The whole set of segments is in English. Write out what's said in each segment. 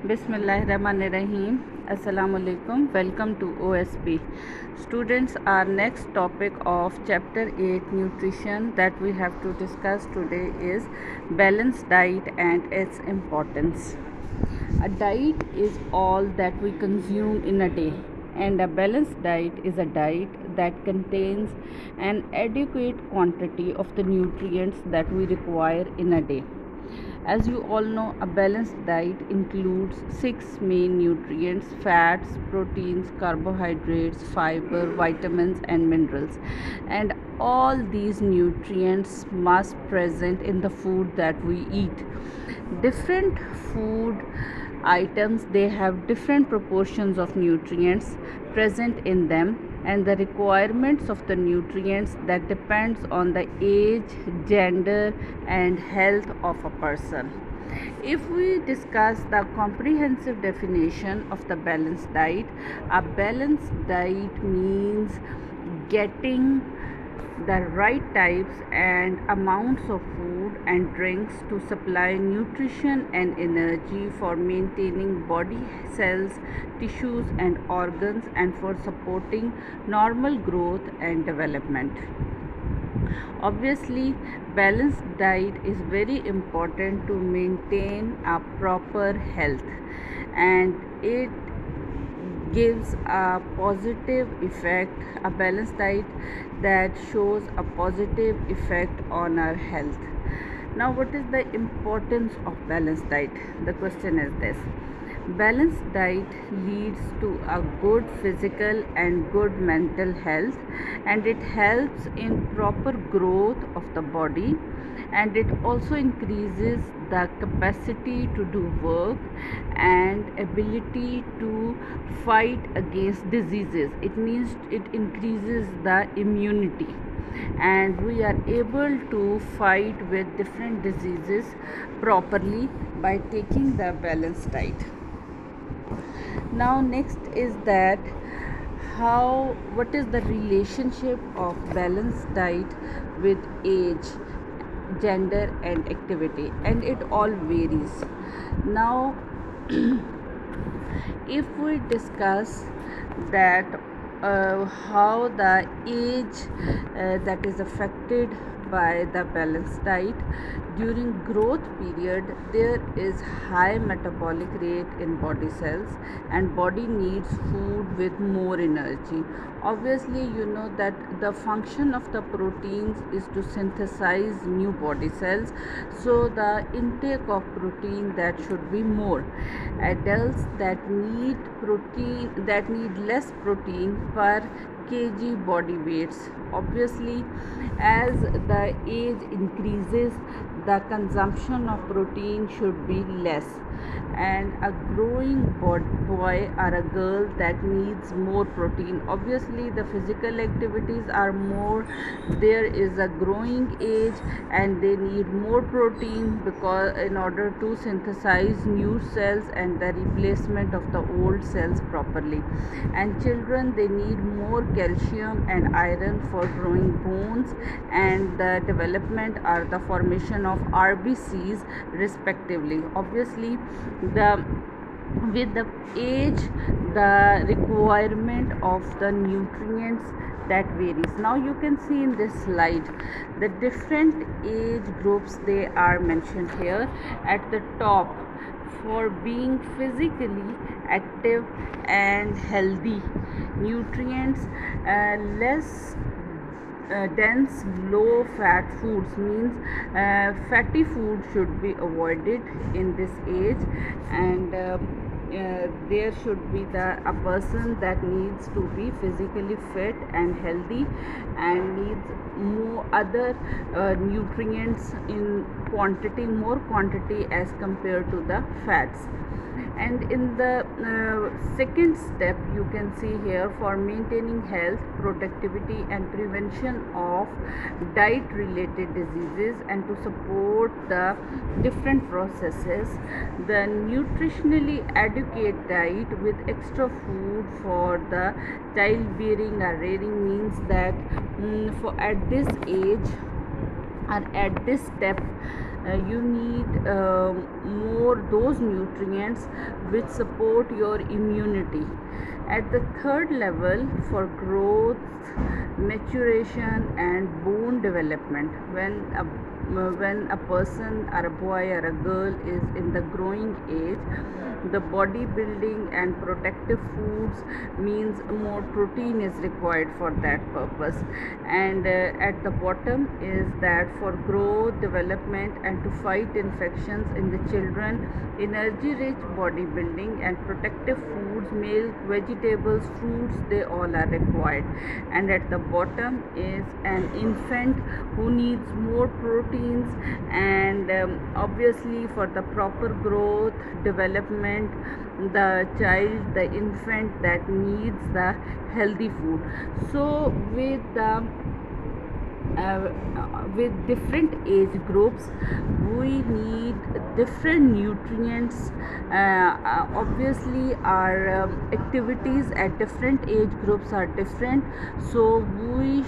Bismillahirrahmanirrahim. Assalamualaikum. Welcome to OSP. Students, our next topic of chapter 8 nutrition that we have to discuss today is balanced diet and its importance. A diet is all that we consume in a day, and a balanced diet is a diet that contains an adequate quantity of the nutrients that we require in a day. As you all know, a balanced diet includes six main nutrients: fats, proteins, carbohydrates, fiber, vitamins, and minerals. And all these nutrients must present in the food that we eat. Different food items, they have different proportions of nutrients present in them, and the requirements of the nutrients that depends on the age, gender, and health of a person. If we discuss the comprehensive definition of the balanced diet, a balanced diet means getting the right types and amounts of food and drinks to supply nutrition and energy for maintaining body cells, tissues, and organs, and for supporting normal growth and development. Obviously, balanced diet is very important to maintain a proper health, and it gives a positive effect. A balanced diet that shows a positive effect on our health. Now, what is the importance of balanced diet? The question is this: balanced diet leads to a good physical and good mental health, and it helps in proper growth of the body, and it also increases the capacity to do work and ability to fight against diseases. It means it increases the immunity, and we are able to fight with different diseases properly by taking the balanced diet. Now, next is that how what is the relationship of balanced diet with age, gender, and activity, and it all varies. Now, if we discuss that how the age that is affected by the balanced diet, during growth period there is high metabolic rate in body cells, and body needs food with more energy. Obviously, you know that the function of the proteins is to synthesize new body cells, so the intake of protein that should be more. Adults that need less protein per kg body weights. Obviously, as the age increases, the consumption of protein should be less, and a growing boy or a girl that needs more protein. Obviously, the physical activities are more, there is a growing age and they need more protein because in order to synthesize new cells and the replacement of the old cells properly. And children, they need more calcium and iron for growing bones and the development or the formation of RBCs respectively. Obviously, the with the age, the requirement of the nutrients that varies. Now you can see in this slide the different age groups, they are mentioned here at the top. For being physically active and healthy, nutrients, less dense low fat foods means fatty food should be avoided in this age, and there should be a person that needs to be physically fit and healthy and needs more other nutrients in quantity, more quantity as compared to the fats. And in the second step, you can see here, for maintaining health, productivity, and prevention of diet related diseases and to support the different processes, the nutritionally adequate diet with extra food for the childbearing or rearing means that for at this age or at this step, you need more those nutrients which support your immunity. At the third level, for growth, maturation and bone development, when a person or a boy or a girl is in the growing age, the bodybuilding and protective foods means more protein is required for that purpose. And at the bottom is that for growth, development and to fight infections in the children, energy rich bodybuilding and protective foods, milk, vegetables, fruits, they all are required. And at the bottom is an infant who needs more proteins, and obviously for the proper growth, development, the child, the infant, that needs the healthy food. So with different age groups, we need different nutrients. Obviously our activities at different age groups are different, so we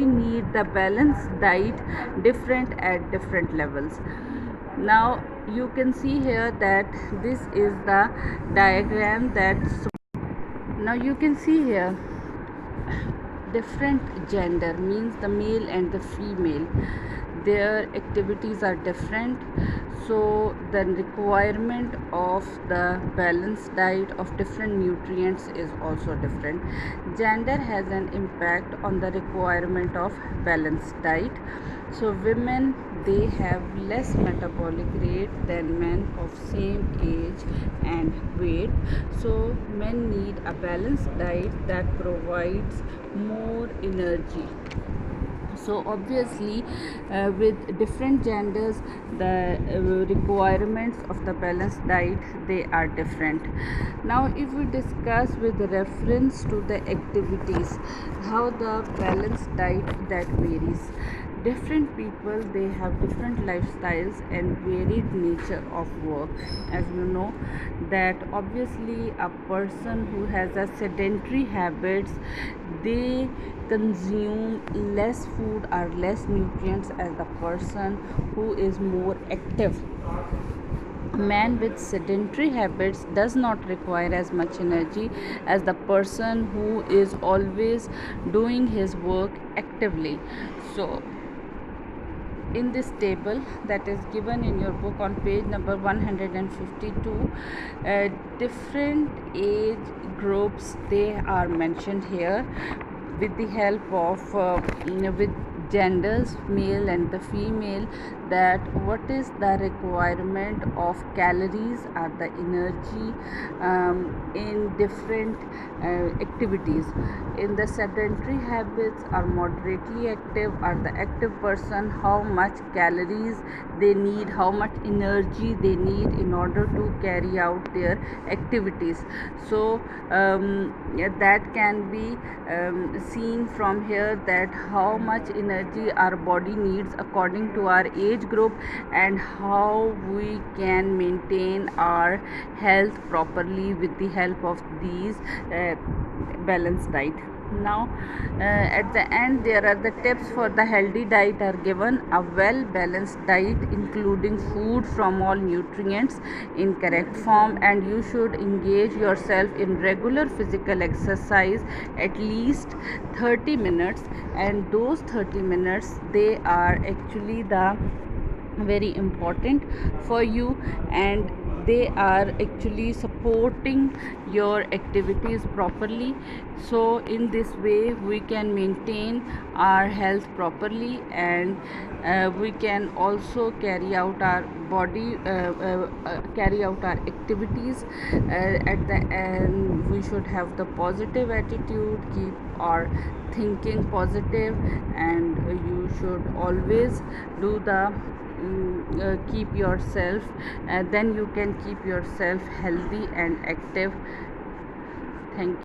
need the balanced diet different at different levels. Now you can see here that this is the diagram that now you can see here different gender means the male and the female, their activities are different, so the requirement of the balanced diet of different nutrients is also different. Gender has an impact on the requirement of balanced diet. So women, they have less metabolic rate than men of same age and weight, so men need a balanced diet that provides more energy. So obviously with different genders, the requirements of the balanced diet, they are different. Now if we discuss with reference to the activities, how the balanced diet that varies, different people, they have different lifestyles and varied nature of work. As you know that obviously a person who has a sedentary habits, they consume less food or less nutrients as the person who is more active. A man with sedentary habits does not require as much energy as the person who is always doing his work actively. So in this table that is given in your book on page number 152, different age groups, they are mentioned here with the help of with genders, male and the female, that what is the requirement of calories or the energy in different activities. In the sedentary habits or moderately active or the active person, how much calories they need, how much energy they need in order to carry out their activities. So that can be seen from here, that how much energy our body needs according to our age group and how we can maintain our health properly with the help of these balanced diet. Now at the end, there are the tips for the healthy diet are given. A well balanced diet including food from all nutrients in correct form, and you should engage yourself in regular physical exercise at least 30 minutes, and those 30 minutes, they are actually the very important for you, and they are actually supporting your activities properly. So in this way we can maintain our health properly, and we can also carry out our carry out our activities. At the end, we should have the positive attitude, keep our thinking positive, and you should always do the keep yourself, then you can keep yourself healthy and active. Thank you.